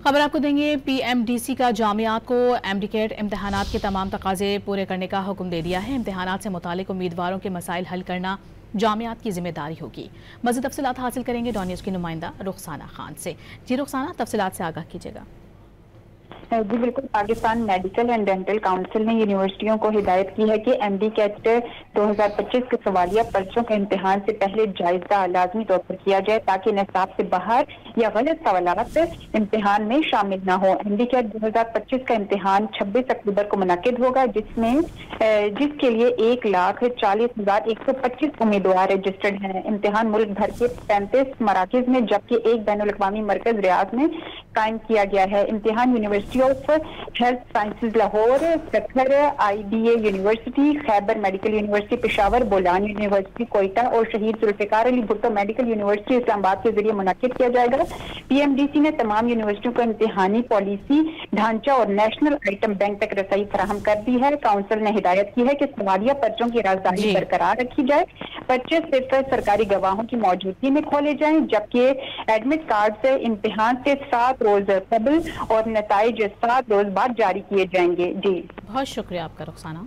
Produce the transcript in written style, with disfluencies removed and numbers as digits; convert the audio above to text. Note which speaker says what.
Speaker 1: खबर आपको देंगे। पीएमडीसी का जामियात को एमडीकेट इम्तहानात के तमाम तकाजे पूरे करने का हुक्म दे दिया है। इम्तहानात से मुतालिक उम्मीदवारों के मसाइल हल करना जामियात की जिम्मेदारी होगी। मज़ीद तफसीलात हासिल करेंगे डॉन न्यूज़ की नुमाइंदा रुखसाना खान से। जी रुखसाना, तफसीलात से आगाह कीजिएगा।
Speaker 2: जी बिल्कुल, Pakistan medical and dental council ने यूनिवर्सिटियों को हिदायत की है कि एमडीकेट 2025 के सवालिया पर्चों के इम्तिहान से पहले जायजा लाजमी तौर पर किया जाए ताकि निसाब से बाहर या गलत सवालात इम्तिहान में शामिल न हो। एमडीकेट 2025 का इम्तिहान 26 अक्टूबर को मुनक्किद होगा, जिसके लिए 1,40,125 उम्मीदवार रजिस्टर्ड हैं। इम्तिहान मुल्क भर के 35 मराकज में जबकि एक बैनुल अक़वामी मरकज रियाद में कायम किया गया है। इम्तिहान university of health sciences Lahore, Sukkur IDA university, Khyber medical university Peshawar, Bolan university Quetta और शहीद जुल्फिकार अली भुट्टो मेडिकल यूनिवर्सिटी इस्लामाबाद के जरिए मुनक्किद किया जाएगा। पीएमडीसी ने तमाम यूनिवर्सिटियों को इम्तिहानी पॉलिसी ढांचा और नेशनल आइटम बैंक तक रसाई फराहम कर दी है। काउंसिल ने हिदायत की है कि सवालिया पर्चों की राजदारी बरकरार रखी जाए। पर्चे सिर्फ सरकारी गवाहों की मौजूदगी में खोले जाएं, जबकि एडमिट कार्ड से इम्तिहान से 7 रोज कबल और नताइज 7 रोज बाद जारी किए जाएंगे। जी
Speaker 1: बहुत शुक्रिया आपका रुखसाना।